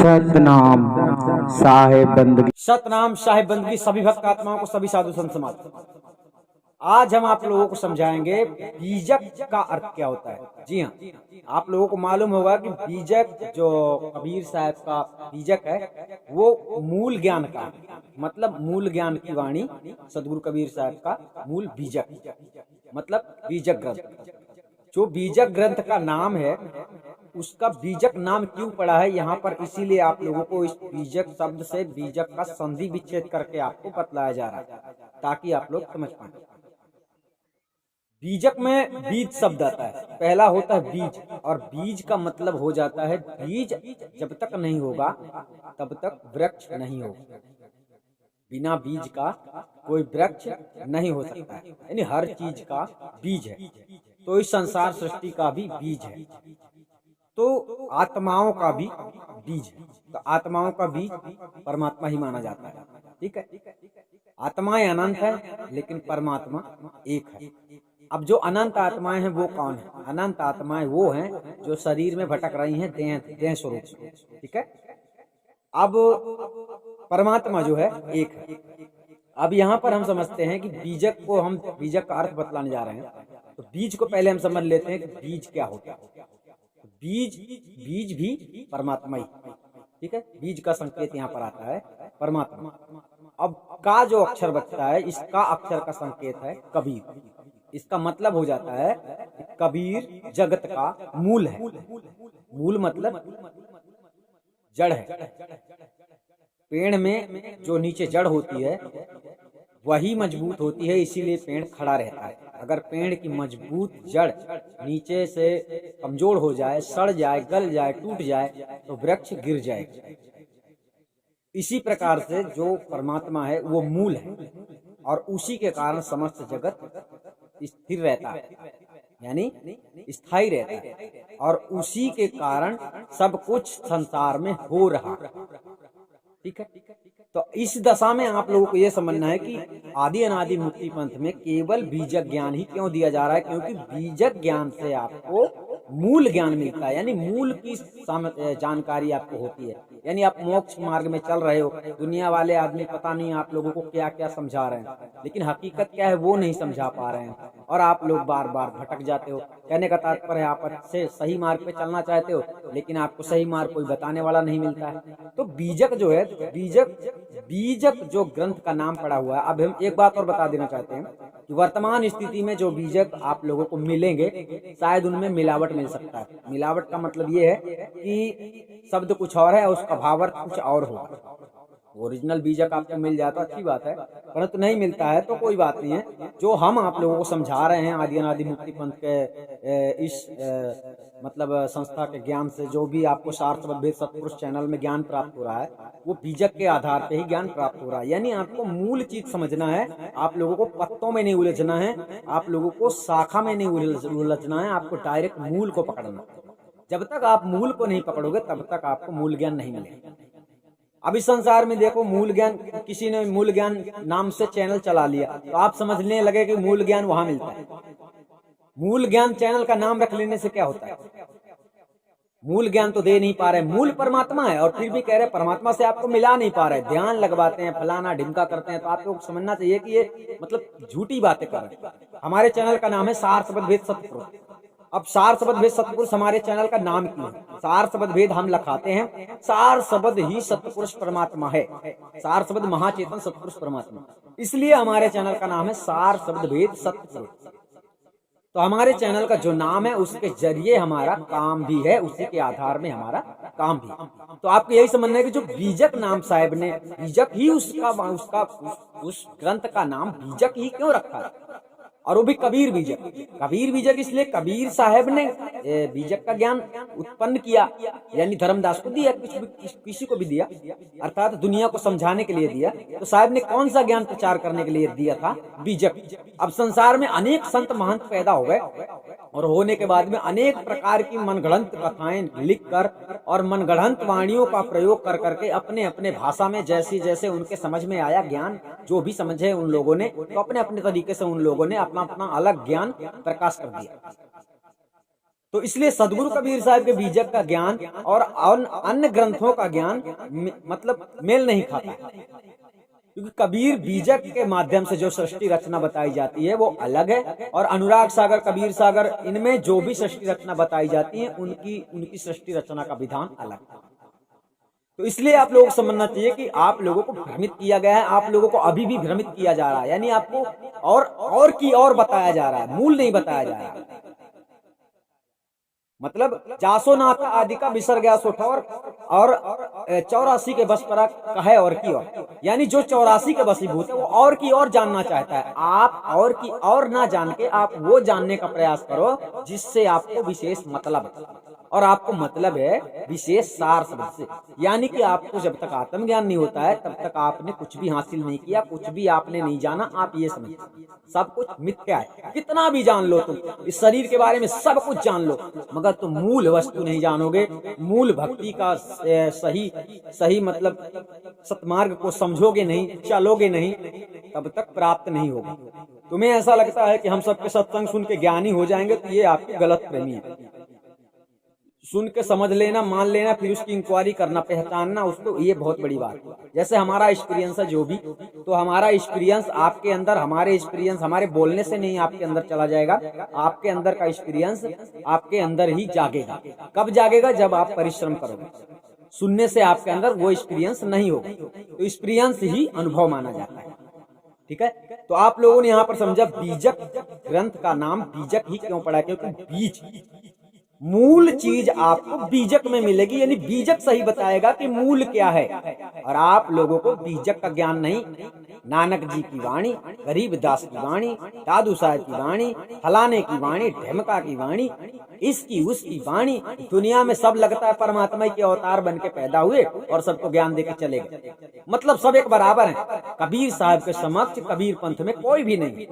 सतनाम साहेब बंदगी। सतनाम साहेब बंदगी सभी भक्त आत्माओं को, सभी साधु संत समाज। आज हम आप लोगों को समझाएंगे बीजक का अर्थ क्या होता है। जी हाँ, आप लोगों को मालूम होगा कि बीजक जो कबीर साहब का बीजक है वो मूल ज्ञान का, मतलब मूल ज्ञान की वाणी सदगुरु कबीर साहब का मूल बीजक, मतलब बीजक ग्रंथ। जो बीजक ग्रंथ का नाम है उसका बीजक नाम क्यों पड़ा है यहाँ पर, इसीलिए आप लोगों को इस बीजक शब्द से बीजक का संधि विच्छेद करके आपको बतलाया जा रहा है ताकि आप लोग समझ पाए। बीजक में बीज शब्द आता है, पहला होता है बीज, और बीज का मतलब हो जाता है बीज जब तक नहीं होगा तब तक वृक्ष नहीं होगा। बिना बीज का कोई वृक्ष नहीं हो सकता है, यानी हर चीज का बीज है। तो इस संसार सृष्टि का भी बीज है, तो आत्माओं का भी बीज है। तो आत्माओं का बीज परमात्मा ही माना जाता है। ठीक है, आत्माएं अनंत है लेकिन परमात्मा एक है। अब जो अनंत आत्माएं हैं वो कौन है? अनंत आत्माएं वो हैं जो शरीर में भटक रही हैं देह स्वरूप से। ठीक है, अब परमात्मा जो है एक है। अब यहाँ पर हम समझते हैं कि बीजक को, हम बीजक का अर्थ बतलाने जा रहे हैं, तो बीज को पहले हम समझ लेते हैं कि बीज क्या होता है। बीज भी परमात्मा ही। ठीक है, बीज का संकेत यहाँ पर आता है परमात्मा। अब का जो अक्षर बचता है, इसका अक्षर का संकेत है कबीर। इसका मतलब हो जाता है कि कबीर जगत का मूल है। मूल मतलब जड़ है। पेड़ में जो नीचे जड़ होती है वही मजबूत होती है, इसीलिए पेड़ खड़ा रहता है। अगर पेड़ की मजबूत जड़ नीचे से कमजोर हो जाए, सड़ जाए, गल जाए, टूट जाए तो वृक्ष गिर जाएगा। इसी प्रकार से जो परमात्मा है वो मूल है और उसी के कारण समस्त जगत स्थिर रहता है, यानी स्थायी रहता है, और उसी के कारण सब कुछ संसार में हो रहा। ठीक है, तो इस दशा में आप लोगों को यह समझना है कि आदि अनादि मुक्ति पंथ में केवल बीजक ज्ञान ही क्यों दिया जा रहा है, क्योंकि बीजक ज्ञान से आपको मूल ज्ञान मिलता है, यानी मूल की जानकारी आपको होती है। यानी आप मोक्ष मार्ग में चल रहे हो, दुनिया वाले आदमी पता नहीं आप लोगों को क्या क्या समझा रहे हैं, लेकिन हकीकत क्या है वो नहीं समझा पा रहे हैं और आप लोग बार बार भटक जाते हो। कहने का तात्पर्य है आप से सही मार्ग पे चलना चाहते हो लेकिन आपको सही मार्ग कोई बताने वाला नहीं मिलता है। तो बीजक जो है, बीजक जो ग्रंथ का नाम पड़ा हुआ है। अब हम एक बात और बता देना चाहते हैं कि वर्तमान स्थिति में जो बीजक आप लोगों को मिलेंगे शायद उनमें मिलावट मिल सकता है। मिलावट का मतलब ये है कि शब्द कुछ और है, उसका भावार्थ कुछ और होगा। ओरिजिनल बीजक आपको मिल जाता अच्छी बात है, परंतु नहीं मिलता है तो कोई बात नहीं है। जो हम आप लोगों को समझा रहे हैं आदि अनादि मुक्ति पंथ के इस मतलब संस्था के ज्ञान से, जो भी आपको सार्थवद भेद सत्पुरुष चैनल में ज्ञान प्राप्त हो रहा है वो बीजक के आधार पे ही ज्ञान प्राप्त हो रहा है। यानी आपको मूल चीज समझना है, आप लोगों को पत्तों में नहीं उलझना है, आप लोगों को शाखा में नहीं उलझना है, आपको डायरेक्ट मूल को पकड़ना। जब तक आप मूल को नहीं पकड़ोगे तब तक आपको मूल ज्ञान नहीं मिलेगा। अब इस संसार में देखो, मूल ज्ञान, किसी ने मूल ज्ञान नाम से चैनल चला लिया तो आप समझने लगे कि मूल ज्ञान वहां मिलता है। मूल ज्ञान चैनल का नाम रख लेने से क्या होता है? मूल ज्ञान तो दे नहीं पा रहे, मूल परमात्मा है और फिर भी कह रहे परमात्मा से आपको मिला नहीं पा रहे। ध्यान लगवाते हैं, फलाना ढिमका करते हैं, तो आप लोग समझना चाहिए कि ये मतलब झूठी बातें कर रहे हैं। हमारे चैनल का नाम है सार सबद भेद सतपुरुष। अब सार सबद भेद सतपुरुष हमारे चैनल का नाम क्यों है? सार सबद भेद हम लखाते हैं, सार सबद ही सतपुरुष परमात्मा है, सार सबद महाचेतन सतपुरुष परमात्मा, इसलिए हमारे चैनल का नाम है सार सबद भेद सतपुरुष। तो हमारे चैनल का जो नाम है उसके जरिए हमारा काम भी है, उसी के आधार में हमारा काम भी है। तो आपको यही समझना है कि जो बीजक नाम साहब ने, बीजक ही उस ग्रंथ का नाम बीजक ही क्यों रखा है, और वो भी कबीर बीजक। कबीर बीजक इसलिए कबीर साहब ने बीजक का ज्ञान उत्पन्न किया, यानी धर्मदास को दिया, किसी को भी दिया, अर्थात दुनिया को समझाने के लिए दिया। तो साहब ने कौन सा ज्ञान प्रचार करने के लिए दिया था? बीजक। अब संसार में अनेक संत महंत पैदा हो गए और होने के बाद में अनेक प्रकार की मनगढ़ंत कथाएं लिखकर और मनगढ़ंत वाणियों का प्रयोग कर करके अपने अपने भाषा में जैसे जैसे उनके समझ में आया ज्ञान, जो भी समझे उन लोगों ने, तो अपने अपने तरीके से उन लोगों ने अपना अपना अलग ज्ञान प्रकाश कर दिया। तो इसलिए सदगुरु कबीर साहब के बीजक का ज्ञान और अन्य ग्रंथों का ज्ञान मतलब मेल नहीं खाता है, क्योंकि कबीर बीजक के माध्यम से जो सृष्टि रचना बताई जाती है वो अलग है, और अनुराग सागर, कबीर सागर, इनमें जो भी सृष्टि रचना बताई जाती है उनकी सृष्टि रचना का विधान अलग है। तो इसलिए आप लोगों को समझना चाहिए कि आप लोगों को भ्रमित किया गया है, आप लोगों को अभी भी भ्रमित किया जा रहा है, यानी आपको और बताया जा रहा है, मूल नहीं बताया जा रहा है। मतलब जासो नाथ आदि का बिसर गया सो ठौर, और 84 के बस पर कहे और की और, यानी जो 84 के वशीभूत है वो और की और जानना चाहता है। आप और की और ना जान के आप वो जानने का प्रयास करो जिससे आपको विशेष मतलब है, और आपको मतलब है विशेष सार शब्द से, यानी कि आपको जब तक आत्मज्ञान नहीं होता है तब तक आपने कुछ भी हासिल नहीं किया, कुछ भी आपने नहीं जाना। आप ये समझ सब कुछ मिथ्या है, कितना भी जान लो तुम, इस शरीर के बारे में सब कुछ जान लो, मगर तुम मूल वस्तु नहीं जानोगे, मूल भक्ति का सही मतलब सतमार्ग को समझोगे नहीं, चलोगे नहीं, तब तक प्राप्त नहीं होगा। तुम्हें ऐसा लगता है कि हम सबके सत्संग सुन के ज्ञानी हो जाएंगे, तो ये आपकी गलत प्रेमी है। सुन के समझ लेना, मान लेना, फिर उसकी इंक्वायरी करना, पहचानना उसको, ये बहुत बड़ी बात है। जैसे हमारा एक्सपीरियंस है जो भी, तो हमारा एक्सपीरियंस आपके अंदर, हमारे एक्सपीरियंस हमारे बोलने से नहीं आपके अंदर चला जाएगा, आपके अंदर का एक्सपीरियंस आपके अंदर ही जागेगा। कब जागेगा? जब आप परिश्रम करोगे। सुनने से आपके अंदर वो एक्सपीरियंस नहीं होगा, तो एक्सपीरियंस ही अनुभव माना जाता है। ठीक है, तो आप लोगों ने यहाँ पर समझा बीजक ग्रंथ का नाम बीजक ही क्यों पड़ा, क्योंकि बीज मूल चीज आपको बीजक में मिलेगी, यानी बीजक सही बताएगा कि मूल क्या है। और आप लोगों को बीजक का ज्ञान नहीं, नानक जी की वाणी, गरीबदास की वाणी, दादू साहब की वाणी, फलाने की वाणी, ढेमका की वाणी, इसकी उसकी वाणी, दुनिया में सब लगता है परमात्मा के अवतार बन के पैदा हुए और सबको ज्ञान देके चले गए, मतलब सब एक बराबर हैं। कबीर साहब के समक्ष कबीर पंथ में कोई भी नहीं,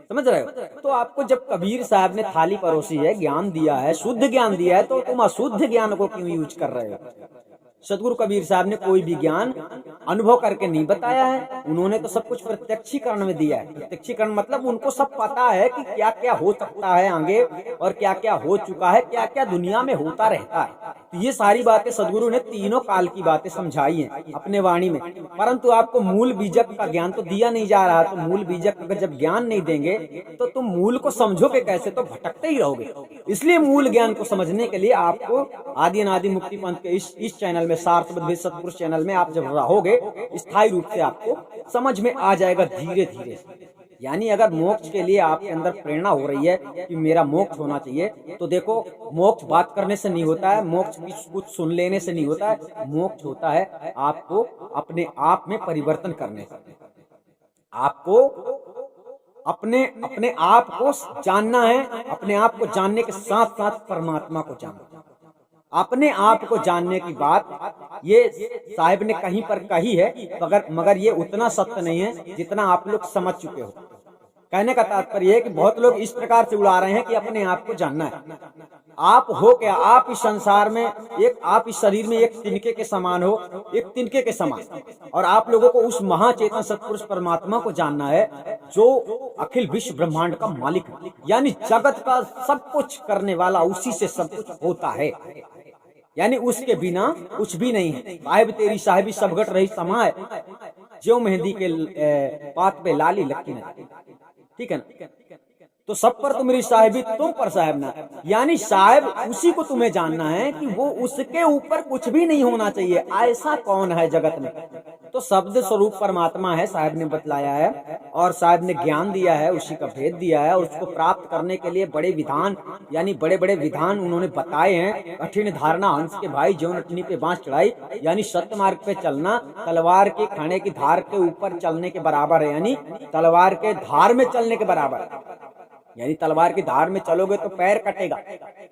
समझ रहे हो? तो आपको जब कबीर साहब ने थाली परोसी है, ज्ञान दिया है, शुद्ध ज्ञान दिया है, तो तुम अशुद्ध ज्ञान को क्यों यूज कर रहे हो? सदगुरु कबीर साहब ने कोई भी ज्ञान अनुभव करके नहीं बताया है, उन्होंने तो सब कुछ प्रत्यक्षीकरण में दिया है। प्रत्यक्षीकरण मतलब उनको सब पता है कि क्या क्या हो सकता है आगे, और क्या क्या हो चुका है, क्या क्या दुनिया में होता रहता है। तो ये सारी बातें सदगुरु ने तीनों काल की बातें समझाई हैं अपने वाणी में, परंतु आपको मूल बीजक का ज्ञान तो दिया नहीं जा रहा। तो मूल बीजक का जब ज्ञान नहीं देंगे तो तुम मूल को समझोगे कैसे? तो भटकते ही रहोगे। इसलिए मूल ज्ञान को समझने के लिए आपको आदि अनादि मुक्ति पंथ के इस चैनल में, सार्थबद्ध सतपुरुष चैनल में आप जब रहोगे, स्थायी रूप से आपको समझ में आ जाएगा धीरे धीरे। यानी अगर मोक्ष के लिए आपके अंदर प्रेरणा हो रही है कि मेरा मोक्ष होना चाहिए, तो देखो मोक्ष बात करने से नहीं होता है, मोक्ष कुछ सुन लेने से नहीं होता है, मोक्ष होता है आपको अपने आप में परिवर्तन करने से। आपको अपने आप को जानना है, अपने आप को जानने के साथ साथ परमात्मा को जानना। अपने आप को जानने की बात ये साहिब ने कहीं पर कही है, मगर ये उतना सत्य नहीं है जितना आप लोग समझ चुके हो। कहने का तात्पर्य है कि बहुत लोग इस प्रकार से उड़ा रहे हैं कि अपने आप को जानना है। आप हो क्या? आप इस संसार में आप इस शरीर में एक तिनके के समान हो, एक तिनके के समान, और आप लोगों को उस महाचेतन सत्पुरुष परमात्मा को जानना है जो अखिल विश्व ब्रह्मांड का मालिक है, यानी जगत का सब कुछ करने वाला, उसी से सब कुछ होता है, यानी उसके बिना कुछ भी नहीं है। साहिब तेरी साहिबी सब घट रही समाए, जो मेहंदी के पात पे लाली लकी न, ठीक है ना? तो सब पर तुम्हारी साहिबी, तुम पर साहिब ना, यानी साहिब उसी को तुम्हें जानना है कि वो उसके ऊपर कुछ भी नहीं होना चाहिए। ऐसा कौन है जगत में? तो शब्द स्वरूप परमात्मा है, साहिब ने बतलाया है, और साहिब ने ज्ञान दिया है, उसी का भेद दिया है, और उसको प्राप्त करने के लिए बड़े विधान, यानी बड़े बड़े विधान उन्होंने बताए हैं। कठिन धारणा हंस के भाई, जो नटनी पे बांस चढ़ाई, यानी सत्य मार्ग पे चलना तलवार के खाने की धार के ऊपर चलने के बराबर है, यानी तलवार के धार में चलने के बराबर, यानी तलवार की धार में चलोगे तो पैर कटेगा,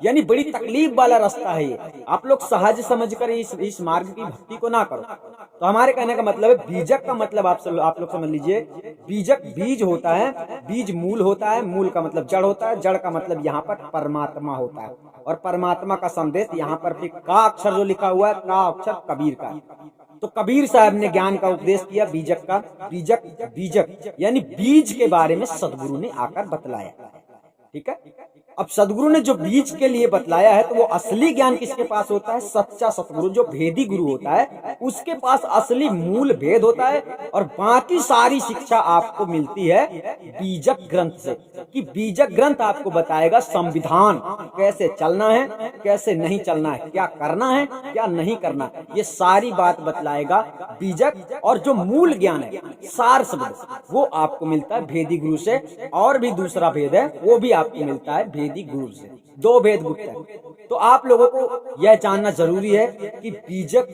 यानी बड़ी तकलीफ वाला रास्ता है ये। आप लोग सहज समझकर इस मार्ग की भक्ति को ना करो। तो हमारे कहने का मतलब है, बीजक का मतलब आप लोग समझ लीजिए, बीजक बीज होता है, बीज मूल होता है, मूल का मतलब जड़ होता है, जड़ का मतलब यहाँ पर परमात्मा होता है, और परमात्मा का संदेश यहाँ पर भी का अक्षर जो लिखा हुआ है, का अक्षर कबीर का। तो कबीर साहब ने ज्ञान का उपदेश किया बीजक का, बीजक यानी बीज के बारे में सदगुरु ने आकर बतलाया। ठीक है, अब सदगुरु ने जो बीज के लिए बतलाया है, तो वो असली ज्ञान किसके पास होता है? सच्चा सतगुरु, जो भेदी गुरु होता है, उसके पास असली मूल भेद होता है। और बाकी सारी शिक्षा आपको मिलती है बीजक ग्रंथ से, कि बीजक ग्रंथ आपको बताएगा संविधान, कैसे चलना है, कैसे नहीं चलना है, क्या करना है, क्या नहीं करना, ये सारी बात बतलाएगा बीजक। और जो मूल ज्ञान है, सार शब्द, वो आपको मिलता है भेदी गुरु से। और भी दूसरा भेद है, वो भी आपको मिलता है भेदी गुरु से। दो भेद गुप्त है। तो आप लोगों को यह जानना जरूरी है कि बीजक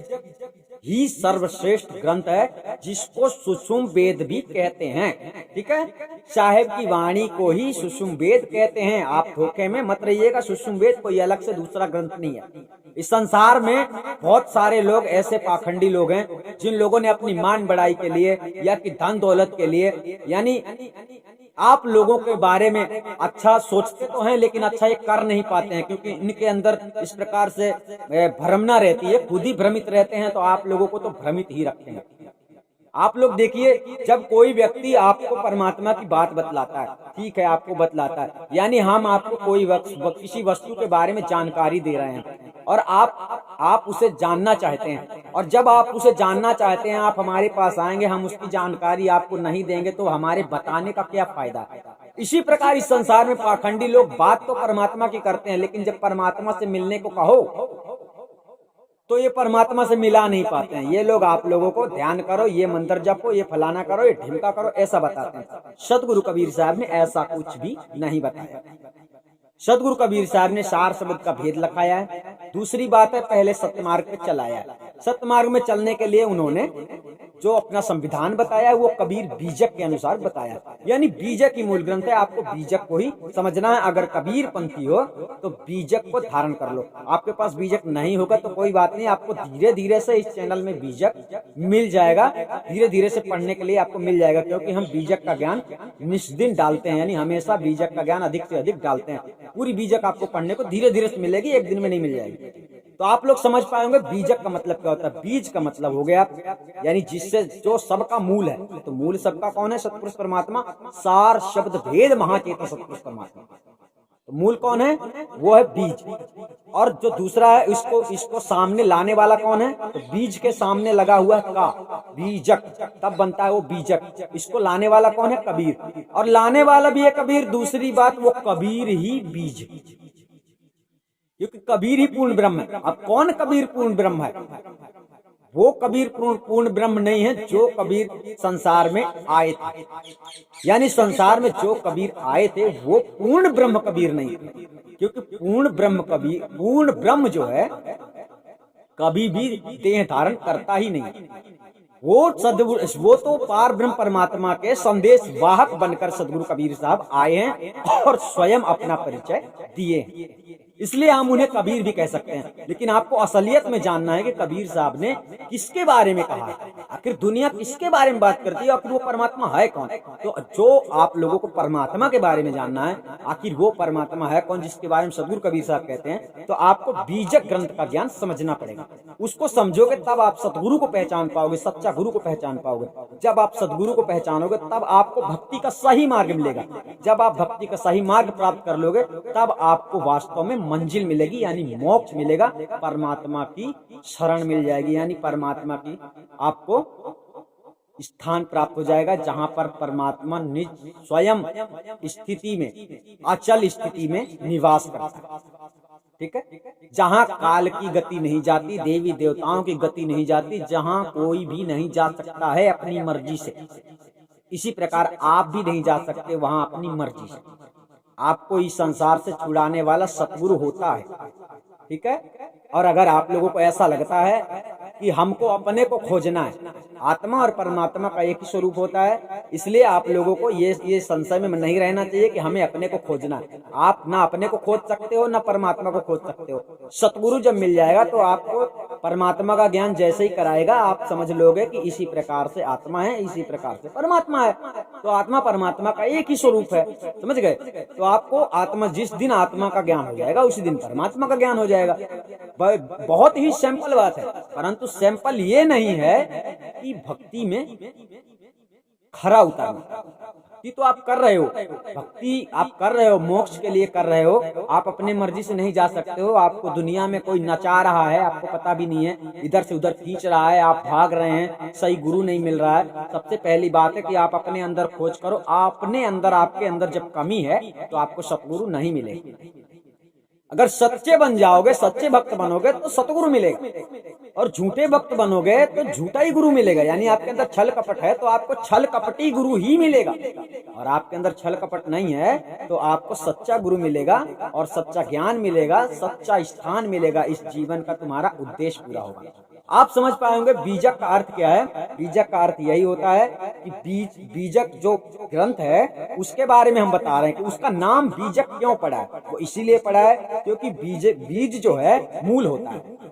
ही सर्वश्रेष्ठ ग्रंथ है, जिसको सुषुम वेद भी कहते हैं। ठीक है, साहेब की वाणी को ही सुषुम वेद कहते हैं। आप धोखे में मत रहिएगा, सुषुम वेद कोई अलग से दूसरा ग्रंथ नहीं है। इस संसार में बहुत सारे लोग ऐसे पाखंडी लोग हैं, जिन लोगों ने अपनी मान बढ़ाई के लिए या कि धन दौलत के लिए, यानी आप लोगों के बारे में अच्छा सोचते तो हैं, लेकिन अच्छा ये कर नहीं पाते हैं, क्योंकि इनके अंदर इस प्रकार से भ्रमना रहती है, खुद ही भ्रमित रहते हैं, तो आप लोगों को तो भ्रमित ही रखते हैं। आप लोग देखिए, जब कोई व्यक्ति आपको परमात्मा की बात बतलाता है, ठीक है, आपको बतलाता है, यानी हम आपको कोई किसी वस्तु के बारे में जानकारी दे रहे हैं और आप उसे जानना चाहते हैं, और जब आप उसे जानना चाहते हैं, आप हमारे पास आएंगे, हम उसकी जानकारी आपको नहीं देंगे, तो हमारे बताने का क्या फायदा है। इसी प्रकार इस संसार में पाखंडी लोग बात तो परमात्मा की करते हैं, लेकिन जब परमात्मा से मिलने को कहो तो ये परमात्मा से मिला नहीं पाते हैं। ये लोग आप लोगों को ध्यान करो, ये मंत्र जपो, ये फलाना करो, ये ढिमका करो, ऐसा बताते हैं। सतगुरु कबीर साहब ने ऐसा कुछ भी नहीं बताया। सतगुरु कबीर साहब ने सार शब्द का भेद लिखाया है। दूसरी बात है, पहले सत्यमार्ग पे चलाया है। सत्यमार्ग में चलने के लिए उन्होंने जो अपना संविधान बताया है, वो कबीर बीजक के अनुसार बताया, यानी बीजक ही मूल ग्रंथ है। आपको बीजक को ही समझना है। अगर कबीर पंथी हो तो बीजक को धारण कर लो। आपके पास बीजक नहीं होगा तो कोई बात नहीं, आपको धीरे धीरे से इस चैनल में बीजक मिल जाएगा, धीरे धीरे से पढ़ने के लिए आपको मिल जाएगा, क्योंकि हम बीजक का ज्ञान निष्दिन डालते हैं, यानी हमेशा बीजक का ज्ञान अधिक से अधिक डालते हैं। पूरी बीजक आपको पढ़ने को धीरे धीरे से मिलेगी, एक दिन में नहीं मिल जाएगी। तो आप लोग समझ पाएंगे बीजक का मतलब क्या होता है। बीज का मतलब हो गया, यानी जिससे जो सबका मूल है। तो मूल सबका कौन है? सतपुरुष परमात्मा। सार शब्द भेद महाचेतन सतपुरुष परमात्मा। तो मूल कौन है? वो है बीज। और जो दूसरा है, इसको सामने लाने वाला कौन है? तो बीज के सामने लगा हुआ है का, बीजक, तब बनता है वो बीजक। इसको लाने वाला कौन है? कबीर। और लाने वाला भी है कबीर। दूसरी बात, वो कबीर ही बीज, क्योंकि कबीर ही पूर्ण ब्रह्म है। अब कौन कबीर पूर्ण ब्रह्म है? वो कबीर पूर्ण ब्रह्म नहीं है जो कबीर संसार में आए थे, यानी संसार में जो कबीर आए थे वो पूर्ण ब्रह्म कबीर नहीं थे, क्योंकि पूर्ण ब्रह्म जो है कभी भी देह धारण करता ही नहीं। वो तो पार ब्रह्म परमात्मा के संदेश वाहक बनकर सदगुरु कबीर साहब आए हैं और स्वयं अपना परिचय दिए हैं। इसलिए हम उन्हें कबीर भी कह सकते हैं। लेकिन आपको असलियत में जानना है कि कबीर साहब ने किसके बारे में कहा, आखिर दुनिया किसके बारे में बात करती है, आखिर वो परमात्मा है कौन। तो जो आप लोगों को परमात्मा के बारे में जानना है, आखिर वो परमात्मा है कौन जिसके बारे में सदगुरु कबीर साहब कहते हैं, तो आपको बीजक ग्रंथ का ज्ञान समझना पड़ेगा। उसको समझोगे तब आप सतगुरु को पहचान पाओगे, सच्चा गुरु को पहचान पाओगे। जब आप सदगुरु को पहचानोगे तब आपको भक्ति का सही मार्ग मिलेगा। जब आप भक्ति का सही मार्ग प्राप्त कर लोगे तब आपको वास्तव में मंजिल मिलेगी, यानी मोक्ष मिलेगा, परमात्मा की शरण मिल जाएगी, यानी परमात्मा की आपको स्थान प्राप्त हो जाएगा, जहां पर परमात्मा निज स्वयं स्थिति में, अचल स्थिति में निवास करता है। ठीक है, जहां काल की गति नहीं जाती, देवी देवताओं की गति नहीं जाती, जहां कोई भी नहीं जा सकता है अपनी मर्जी से, इसी प्रकार आप भी नहीं जा सकते वहां अपनी मर्जी से। आपको इस संसार से छुड़ाने वाला सतगुरु होता है। ठीक है, और अगर आप लोगों को ऐसा लगता है कि हमको अपने को खोजना है, आत्मा और परमात्मा का एक ही स्वरूप होता है, इसलिए आप लोगों को ये संशय में नहीं रहना चाहिए कि हमें अपने को खोजना है। आप ना अपने को खोज सकते हो, ना परमात्मा को खोज सकते हो। सतगुरु जब मिल जाएगा तो आपको परमात्मा का ज्ञान जैसे ही कराएगा, आप समझ लोगे कि इसी प्रकार से आत्मा है, इसी प्रकार से परमात्मा है। तो आत्मा परमात्मा का एक ही स्वरूप है, समझ गए। तो आपको आत्मा, जिस दिन आत्मा का ज्ञान हो जाएगा उसी दिन परमात्मा का ज्ञान हो जाएगा। बहुत ही सिंपल बात है, परंतु सिंपल ये नहीं है कि भक्ति में खरा उतरना। भक्ति तो आप कर रहे हो, भक्ति आप कर रहे हो, मोक्ष के लिए कर रहे हो। आप अपने मर्जी से नहीं जा सकते हो। आपको दुनिया में कोई नचा रहा है, आपको पता भी नहीं है, इधर से उधर खींच रहा है, आप भाग रहे हैं, सही गुरु नहीं मिल रहा है। सबसे पहली बात है कि आप अपने अंदर खोज करो। अपने अंदर, आपके अंदर जब कमी है तो आपको सतगुरु नहीं मिलेगा। अगर सच्चे बन जाओगे, सच्चे भक्त बनोगे तो सतगुरु मिलेगा, और झूठे भक्त बनोगे तो झूठा ही गुरु मिलेगा। यानी आपके अंदर छल कपट है तो आपको छल कपटी गुरु ही मिलेगा, और आपके अंदर छल कपट नहीं है तो आपको सच्चा गुरु मिलेगा और सच्चा ज्ञान मिलेगा, सच्चा स्थान मिलेगा। इस जीवन का तुम्हारा उद्देश्य पूरा होगा। आप समझ पाएंगे बीजक का अर्थ क्या है। बीजक का अर्थ यही होता है कि बीजक जो ग्रंथ है उसके बारे में हम बता रहे हैं कि उसका नाम बीजक क्यों पड़ा है। वो इसीलिए पड़ा है क्योंकि बीज जो है मूल होता है,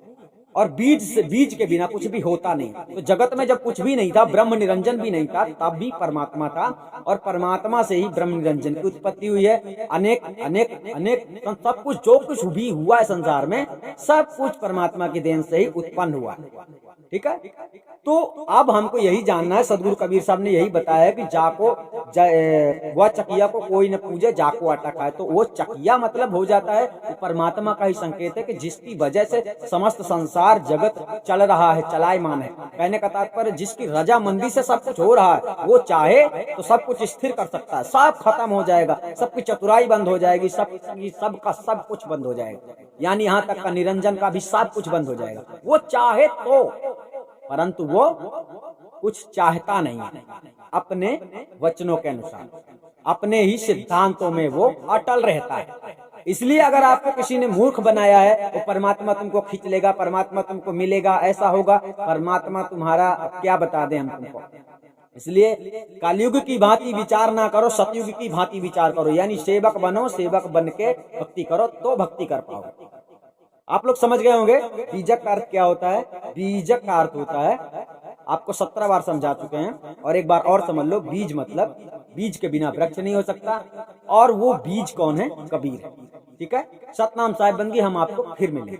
और बीज के बिना कुछ भी होता नहीं। तो जगत में जब कुछ भी नहीं था, ब्रह्म निरंजन भी नहीं था, तब भी परमात्मा था, और परमात्मा से ही ब्रह्म निरंजन की उत्पत्ति हुई है। अनेक अनेक अनेक सब कुछ जो कुछ भी हुआ है संसार में, सब कुछ परमात्मा की देन से ही उत्पन्न हुआ है। ठीक है, तो अब हमको यही जानना है। सदगुरु कबीर साहब ने यही बताया कि वह चकिया को कोई न पूजे, जाको आटा खाए। तो वो चकिया मतलब हो जाता है, वो परमात्मा का ही संकेत है कि जिसकी वजह से समस्त संसार जगत चल रहा है, चलायमान है। कहने का तात्पर्य जिसकी रजामंदी से सब कुछ हो रहा है, वो चाहे तो सब कुछ स्थिर कर सकता है, सब खत्म हो जाएगा, सबकी चतुराई बंद हो जाएगी, सबका सब कुछ बंद हो जाएगा। यानी यहाँ तक का निरंजन का भी सब कुछ बंद हो जाएगा, वो चाहे तो। परंतु वो कुछ चाहता नहीं है, अपने वचनों के अनुसार, अपने ही सिद्धांतों में वो अटल रहता है। इसलिए अगर आपको किसी ने मूर्ख बनाया है तो परमात्मा तुमको खींच लेगा, परमात्मा तुमको मिलेगा, ऐसा होगा। परमात्मा तुम्हारा क्या बता दें हम तुमको। इसलिए कलयुग की भांति विचार ना करो, सतयुग की भांति विचार करो। यानी सेवक बनो, सेवक बन के भक्ति करो तो भक्ति कर पाओगे। आप लोग समझ गए होंगे बीजक का अर्थ क्या होता है। बीजक का अर्थ होता है, आपको 17 बार समझा चुके हैं, और एक बार और समझ लो। बीज मतलब बीज के बिना वृक्ष नहीं हो सकता, और वो बीज कौन है? कबीर है। ठीक है, सतनाम साहिब बंदगी हम आपको फिर मिलेंगे।